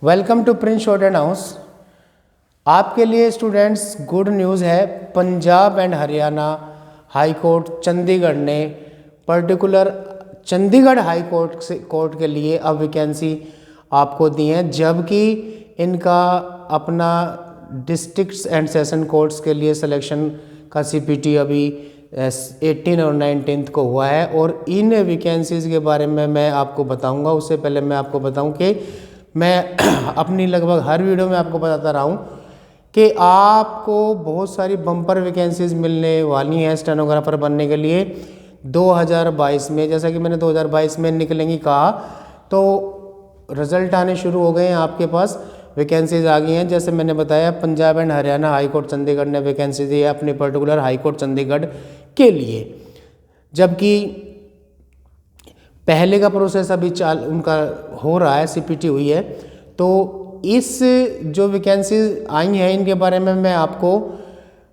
Welcome to prince shorten house. आपके लिए students good news है। Punjab and Haryana high court Chandigarh ने पर्टिकुलर चंडीगढ़ हाई कोर्ट के लिए अब वैकेंसी आपको दी है, जबकि इनका अपना डिस्ट्रिक्ट्स एंड सेशन कोर्ट्स के लिए सिलेक्शन का सीपीटी अभी 18 और 19 को हुआ है और इन वैकेंसीज़ के बारे में मैं आपको बताऊंगा। उससे पहले मैं आपको बताऊं कि मैं अपनी लगभग हर वीडियो में आपको बताता रहा हूँ कि आपको बहुत सारी बम्पर वैकेंसीज़ मिलने वाली हैं स्टेनोग्राफर बनने के लिए 2022 में। जैसा कि मैंने 2022 में निकलेंगी कहा, तो रिज़ल्ट आने शुरू हो गए हैं, आपके पास वैकेंसीज आ गई हैं। जैसे मैंने बताया, Punjab and Haryana high court Chandigarh ने वैकेंसी दी है अपनी पर्टिकुलर हाई कोर्ट चंडीगढ़ के लिए, जबकि पहले का प्रोसेस अभी उनका हो रहा है, सीपीटी हुई है। तो इस जो वैकेंसीज आई हैं इनके बारे में मैं आपको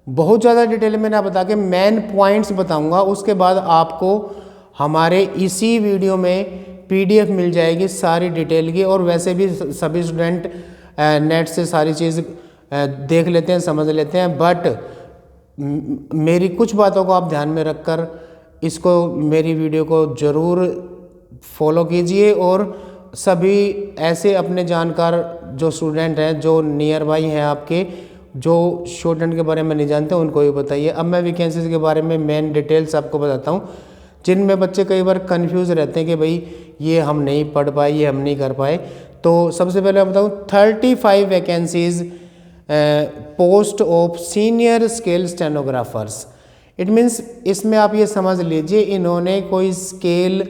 बहुत ज़्यादा डिटेल में ना बता के मेन पॉइंट्स बताऊंगा। उसके बाद आपको हमारे इसी वीडियो में पीडीएफ मिल जाएगी सारी डिटेल की, और वैसे भी सभी स्टूडेंट नेट से सारी चीज़ देख लेते हैं, समझ लेते हैं, बट मेरी कुछ बातों को आप ध्यान में रखकर इसको मेरी वीडियो को ज़रूर फॉलो कीजिए और सभी ऐसे अपने जानकार जो स्टूडेंट हैं, जो नियर बाई हैं आपके, जो स्टूडेंट के बारे में नहीं जानते उनको भी बताइए। अब मैं वैकेंसीज़ के बारे में मेन डिटेल्स आपको बताता हूँ, जिनमें बच्चे कई बार कंफ्यूज रहते हैं कि भाई ये हम नहीं पढ़ पाए, ये हम नहीं कर पाए। तो सबसे पहले मैं बताऊँ 35 vacancies post of senior scale stenographers. It means इसमें आप ये समझ लीजिए इन्होंने कोई स्केल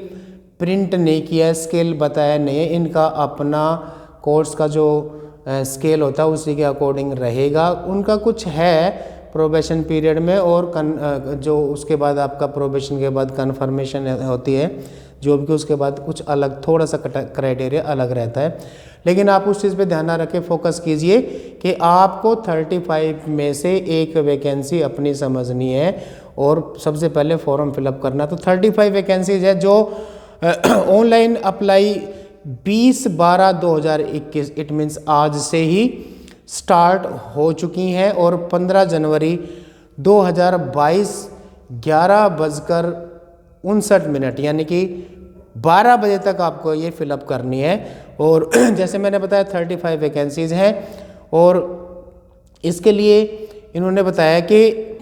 प्रिंट नहीं किया है, स्केल बताया नहीं है, इनका अपना कोर्स का जो स्केल होता है उसी के अकॉर्डिंग रहेगा। उनका कुछ है प्रोबेशन पीरियड में, और जो उसके बाद आपका प्रोबेशन के बाद कन्फर्मेशन होती है जो भी, उसके बाद कुछ अलग थोड़ा सा क्राइटेरिया अलग रहता है। लेकिन आप उस चीज़ पे ध्यान ना रखें, फोकस कीजिए कि आपको 35 में से एक वैकेंसी अपनी समझनी है और सबसे पहले फॉर्म फिलअप करना। तो 35 वैकेंसीज है जो ऑनलाइन अप्लाई 20/12/2021 इट मीन्स आज से ही स्टार्ट हो चुकी हैं, और 15 जनवरी 2022 11:59 यानी कि 12 बजे तक आपको ये फिलअप करनी है। और जैसे मैंने बताया 35 वैकेंसीज हैं, और इसके लिए इन्होंने बताया कि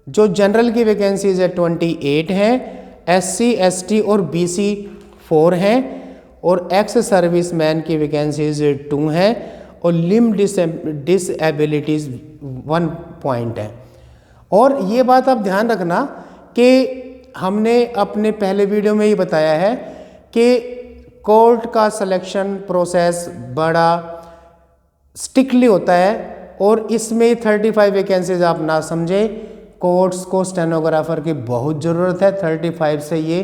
जो जनरल की वैकेंसीज है 28 हैं, SC ST और BC 4 हैं, और एक्स सर्विसमैन की वैकेंसीज 2 हैं, और लिम डिसएबिलिटीज 1 पॉइंट है। और ये बात आप ध्यान रखना कि हमने अपने पहले वीडियो में ही बताया है कि कोर्ट का सिलेक्शन प्रोसेस बड़ा स्ट्रिक्टली होता है, और इसमें 35 वैकेंसीज आप ना समझे, कोर्ट्स को स्टेनोग्राफर की बहुत ज़रूरत है। 35 से ये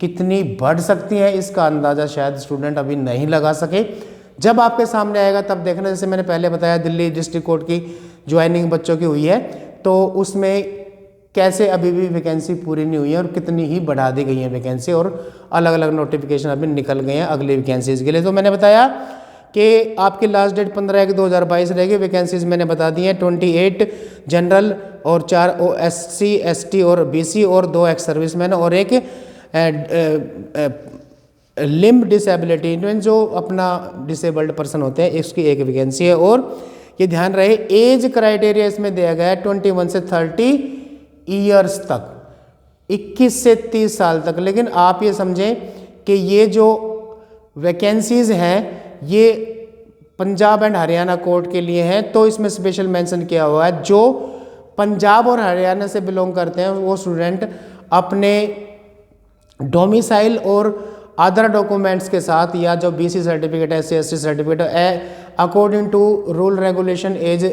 कितनी बढ़ सकती हैं इसका अंदाज़ा शायद स्टूडेंट अभी नहीं लगा सके। जब आपके सामने आएगा तब देखना। जैसे मैंने पहले बताया दिल्ली डिस्ट्रिक्ट कोर्ट की ज्वाइनिंग बच्चों की हुई है, तो उसमें कैसे अभी भी वैकेंसी पूरी नहीं हुई है और कितनी ही बढ़ा दी गई है वैकेंसी, और अलग अलग नोटिफिकेशन अभी निकल गए हैं अगली वैकेंसीज़ के लिए। तो मैंने बताया कि आपकी लास्ट डेट 15/1/2022 रहेगी। वैकेंसीज मैंने बता दी हैं 28 जनरल और 4 SC ST और BC और 2 एक्स सर्विसमैन और एक लिम्ब डिसेबिलिटी जो अपना डिसेबल्ड पर्सन होते हैं, इसकी एक वैकेंसी है। और ये ध्यान रहे एज क्राइटेरिया इसमें दिया गया है 21 से 30 ईयर्स तक, 21 से 30 साल तक। लेकिन आप ये समझें कि ये जो वैकेंसीज हैं ये पंजाब एंड हरियाणा कोर्ट के लिए हैं, तो इसमें स्पेशल मेंशन किया हुआ है जो पंजाब और हरियाणा से बिलोंग करते हैं वो स्टूडेंट अपने डोमिसाइल और अदर डॉक्यूमेंट्स के साथ, या जो BC सर्टिफिकेट है, SC ST सर्टिफिकेट है, according to rule regulation age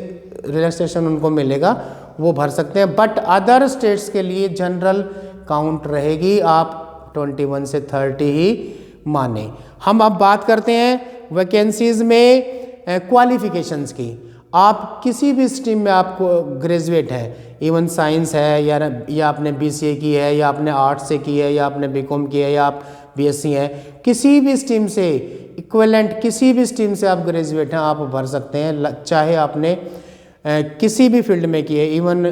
relaxation उनको मिलेगा, वो भर सकते हैं। बट अदर स्टेट्स के लिए जनरल काउंट रहेगी, आप 21 से 30 ही माने। हम अब बात करते हैं वैकेंसीज में क्वालिफिकेशंस की। आप किसी भी स्ट्रीम में आपको ग्रेजुएट है, इवन साइंस है या आपने BCA की है, या आपने आर्ट्स से की है, या आपने BCom की है, या आप BSc है, किसी भी स्ट्रीम से इक्विवेलेंट किसी भी स्ट्रीम से आप ग्रेजुएट हैं, आप भर सकते हैं, चाहे आपने किसी भी फील्ड में की है, इवन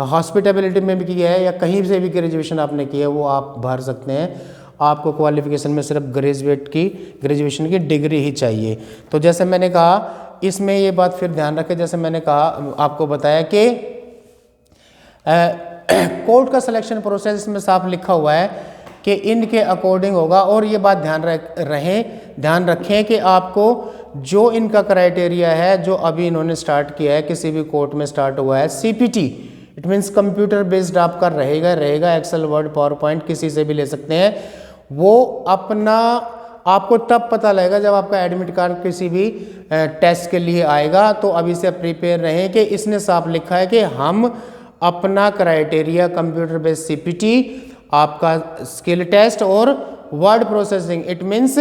हॉस्पिटैलिटी में भी किया है या कहीं से भी ग्रेजुएशन आपने की है, वो आप भर सकते हैं। आपको क्वालिफिकेशन में सिर्फ ग्रेजुएशन की डिग्री ही चाहिए। तो जैसे मैंने कहा, इसमें ये बात फिर ध्यान रखें, जैसे मैंने कहा आपको बताया कि कोर्ट का सिलेक्शन प्रोसेस इसमें साफ लिखा हुआ है कि इनके अकॉर्डिंग होगा। और ये बात ध्यान रखें कि आपको जो इनका क्राइटेरिया है, जो अभी इन्होंने स्टार्ट किया है, किसी भी कोर्ट में स्टार्ट हुआ है, CPT, it means computer based आपका रहेगा। एक्सेल, वर्ड, पावर पॉइंट किसी से भी ले सकते हैं। वो अपना आपको तब पता लगेगा जब आपका एडमिट कार्ड किसी भी टेस्ट के लिए आएगा। तो अभी से प्रिपेयर रहें कि इसने साफ लिखा है कि हम अपना क्राइटेरिया कंप्यूटर बेस्ड CPT, आपका स्किल टेस्ट और वर्ड प्रोसेसिंग, इट मीन्स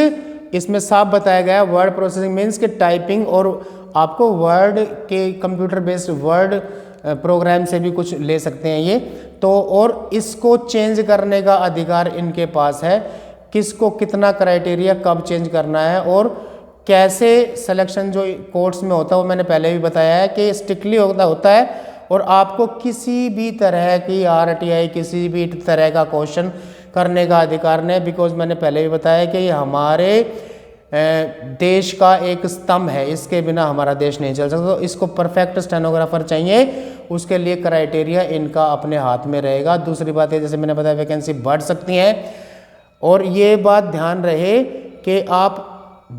इसमें साफ बताया गया है वर्ड प्रोसेसिंग मीन्स कि टाइपिंग, और आपको वर्ड के कंप्यूटर बेस्ड वर्ड प्रोग्राम से भी कुछ ले सकते हैं ये तो। और इसको चेंज करने का अधिकार इनके पास है, किसको कितना क्राइटेरिया कब चेंज करना है और कैसे सिलेक्शन जो कोर्ट्स में होता है, वो मैंने पहले भी बताया है कि स्ट्रिक्टली होता है। और आपको किसी भी तरह की RTI, किसी भी तरह का क्वेश्चन करने का अधिकार नहीं, बिकॉज मैंने पहले भी बताया कि ये हमारे देश का एक स्तंभ है, इसके बिना हमारा देश नहीं चल सकता। तो इसको परफेक्ट स्टेनोग्राफर चाहिए, उसके लिए क्राइटेरिया इनका अपने हाथ में रहेगा। दूसरी बात है, जैसे मैंने बताया, वैकेंसी बढ़ सकती है। और ये बात ध्यान रहे कि आप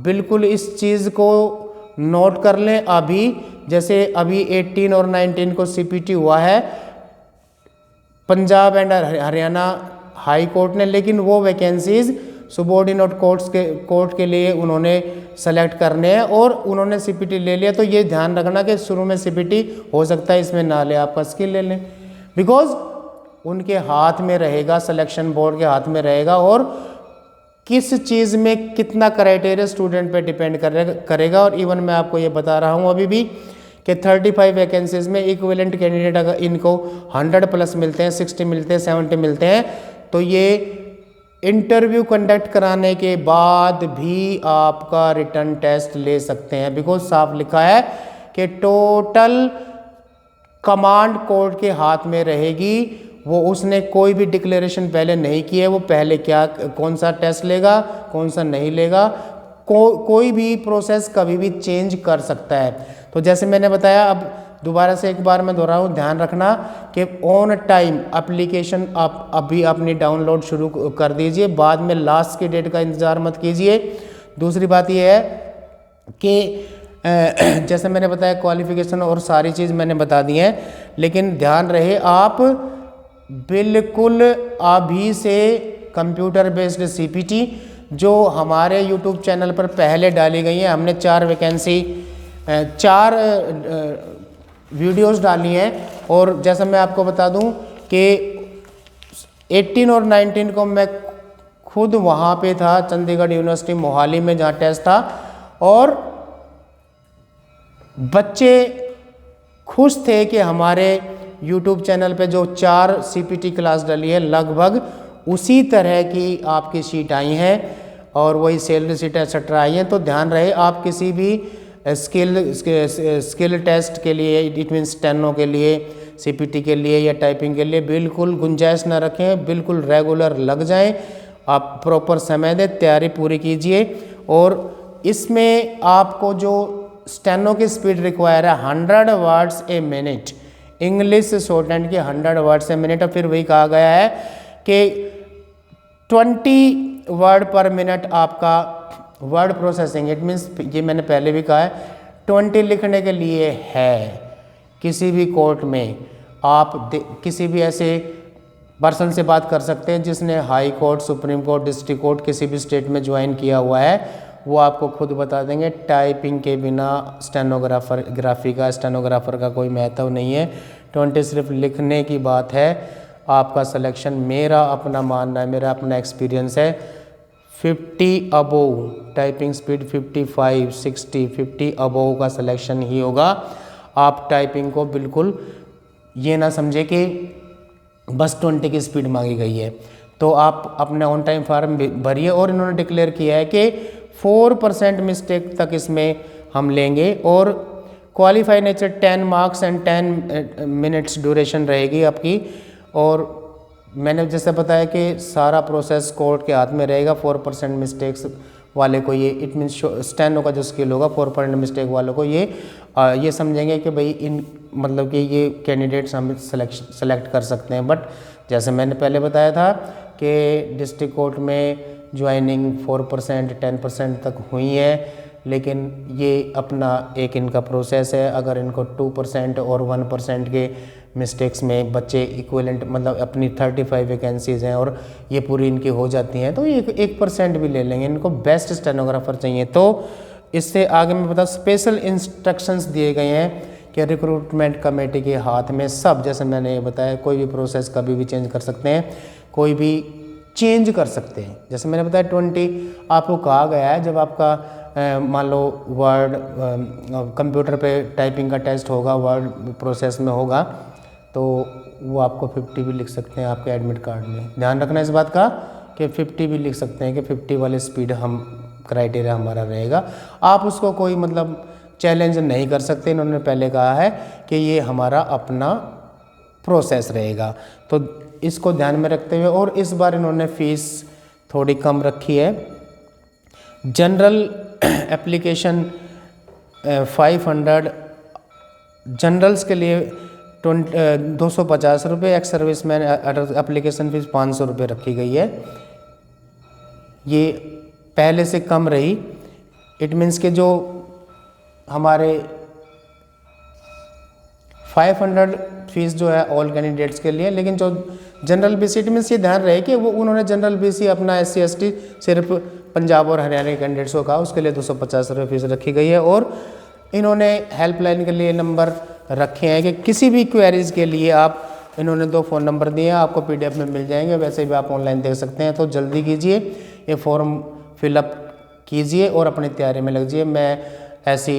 बिल्कुल इस चीज़ को नोट कर लें। अभी जैसे अभी 18 और 19 को CPT हुआ है Punjab and Haryana high court ने, लेकिन वो वैकेंसीज सबॉर्डिनेट कोर्ट के लिए उन्होंने सेलेक्ट करने हैं और उन्होंने CPT ले लिया। तो ये ध्यान रखना कि शुरू में CPT हो सकता है इसमें ना ले, आपका स्किल ले लें, बिकॉज उनके हाथ में रहेगा, सिलेक्शन बोर्ड के हाथ में रहेगा। और किस चीज़ में कितना क्राइटेरिया स्टूडेंट पे डिपेंड करेगा। और इवन मैं आपको ये बता रहा हूँ अभी भी कि 35 वैकेंसीज में इक्विवेलेंट कैंडिडेट अगर इनको 100+ मिलते हैं, 60 मिलते हैं, 70 मिलते हैं, तो ये इंटरव्यू कंडक्ट कराने के बाद भी आपका रिटर्न टेस्ट ले सकते हैं। बिकॉज साफ लिखा है कि टोटल कमांड कोर्ट के हाथ में रहेगी। वो उसने कोई भी डिक्लेरेशन पहले नहीं की है, वो पहले कौन सा टेस्ट लेगा, कौन सा नहीं लेगा, कोई भी प्रोसेस कभी भी चेंज कर सकता है। तो जैसे मैंने बताया, अब दोबारा से एक बार मैं दोहराऊँ, ध्यान रखना कि ऑन टाइम एप्लीकेशन आप अभी अपनी डाउनलोड शुरू कर दीजिए, बाद में लास्ट की डेट का इंतज़ार मत कीजिए। दूसरी बात यह है कि जैसे मैंने बताया क्वालिफिकेशन और सारी चीज़ मैंने बता दी है, लेकिन ध्यान रहे आप बिल्कुल अभी से कंप्यूटर बेस्ड CPT जो हमारे YouTube चैनल पर पहले डाली गई है, हमने 4 वीडियोस डाली हैं। और जैसा मैं आपको बता दूं कि 18 और 19 को मैं खुद वहाँ पे था, चंडीगढ़ यूनिवर्सिटी मोहाली में, जहाँ टेस्ट था, और बच्चे खुश थे कि हमारे YouTube चैनल पे जो 4 CPT क्लास डाली है, लगभग उसी तरह की आपकी शीट आई हैं और वही सैलरी शीट एक्सेट्रा आई हैं। तो ध्यान रहे, आप किसी भी स्किल टेस्ट के लिए, इट मीन्स स्टेनो के लिए, CPT के लिए या टाइपिंग के लिए बिल्कुल गुंजाइश ना रखें, बिल्कुल रेगुलर लग जाएं, आप प्रॉपर समय दें, तैयारी पूरी कीजिए। और इसमें आपको जो स्टेनो की स्पीड रिक्वायर है 100 words a minute, English shorthand की 100 वर्ड्स ए मिनट। और फिर वही कहा गया है कि 20 वर्ड पर मिनट आपका वर्ड प्रोसेसिंग, इट मीन्स ये मैंने पहले भी कहा है, 20 लिखने के लिए है। किसी भी कोर्ट में आप किसी भी ऐसे पर्सन से बात कर सकते हैं जिसने high court, supreme court, district court किसी भी स्टेट में ज्वाइन किया हुआ है, वो आपको खुद बता देंगे टाइपिंग के बिना स्टेनोग्राफर का कोई महत्व नहीं है। 20 सिर्फ लिखने की बात है। आपका सिलेक्शन, मेरा अपना मानना है, मेरा अपना एक्सपीरियंस है, 50 अबोव टाइपिंग स्पीड, 55, 60, 50 अबोव का सिलेक्शन ही होगा। आप टाइपिंग को बिल्कुल ये ना समझे कि बस 20 की स्पीड मांगी गई है। तो आप अपने ऑन टाइम फॉर्म भरिए। और इन्होंने डिक्लेयर किया है कि 4% मिस्टेक तक इसमें हम लेंगे। और qualify nature 10 marks and 10 minutes duration रहेगी आपकी। और मैंने जैसे बताया कि सारा प्रोसेस कोर्ट के हाथ में रहेगा। 4% मिस्टेक्स वाले को ये इट मीन्स स्टेनो का जो स्किल होगा 4% मिस्टेक वालों को ये समझेंगे कि भाई इन मतलब कि ये कैंडिडेट्स हम सेलेक्ट कर सकते हैं। बट जैसे मैंने पहले बताया था कि डिस्ट्रिक्ट कोर्ट में ज्वाइनिंग 4% 10% तक हुई है, लेकिन ये अपना एक इनका प्रोसेस है। अगर इनको 2% और 1% के मिस्टेक्स में बच्चे इक्विवेलेंट मतलब अपनी 35 वैकेंसीज़ हैं और ये पूरी इनकी हो जाती हैं तो ये 1% भी ले लेंगे। इनको बेस्ट स्टेनोग्राफर चाहिए। तो इससे आगे मैं बता स्पेशल इंस्ट्रक्शंस दिए गए हैं कि रिक्रूटमेंट कमेटी के हाथ में सब, जैसे मैंने ये बताया, कोई भी प्रोसेस कभी भी चेंज कर सकते हैं, कोई भी चेंज कर सकते हैं। जैसे मैंने बताया 20 आपको कहा गया है जब आपका मान लो वर्ड कंप्यूटर पे टाइपिंग का टेस्ट होगा, वर्ड प्रोसेस में होगा, तो वो आपको 50 भी लिख सकते हैं आपके एडमिट कार्ड में। ध्यान रखना इस बात का कि 50 भी लिख सकते हैं कि 50 वाले स्पीड हम क्राइटेरिया हमारा रहेगा। आप उसको कोई मतलब चैलेंज नहीं कर सकते। इन्होंने पहले कहा है कि ये हमारा अपना प्रोसेस रहेगा, तो इसको ध्यान में रखते हुए। और इस बार इन्होंने फीस थोड़ी कम रखी है। जनरल एप्लीकेशन 500, जनरल्स के लिए 250 रुपये, एक्स सर्विसमैन एप्लीकेशन फीस 500 रुपये रखी गई है। ये पहले से कम रही। इट मीन्स के जो हमारे 500 फीस जो है ऑल कैंडिडेट्स के लिए, लेकिन जो जनरल बीसी, इट मीन्स ये ध्यान रहे कि वो उन्होंने जनरल बीसी अपना SC ST सिर्फ पंजाब और हरियाणा के कैंडिडेट्स को कहा, उसके लिए 250 रुपये फीस रखी गई है। और इन्होंने हेल्पलाइन के लिए नंबर रखे हैं कि किसी भी क्वेरीज के लिए आप, इन्होंने 2 फ़ोन नंबर दिए हैं, आपको PDF में मिल जाएंगे, वैसे भी आप ऑनलाइन देख सकते हैं। तो जल्दी कीजिए, ये फॉर्म फिलअप कीजिए और अपनी तैयारी में लग जाइए। मैं ऐसी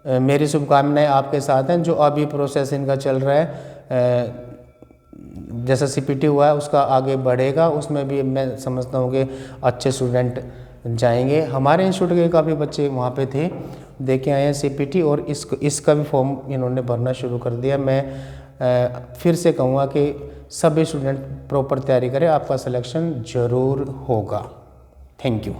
मेरी शुभकामनाएं आपके साथ हैं। जो अभी प्रोसेस इनका चल रहा है, जैसा CPT हुआ है उसका आगे बढ़ेगा, उसमें भी मैं समझता हूँ कि अच्छे स्टूडेंट जाएंगे। हमारे इंस्टीट्यूट के काफ़ी बच्चे वहाँ पे थे, देखे आए हैं CPT, और इसका भी फॉर्म इन्होंने भरना शुरू कर दिया। मैं फिर से कहूँगा कि सभी स्टूडेंट प्रॉपर तैयारी करें, आपका सिलेक्शन ज़रूर होगा। Thank you.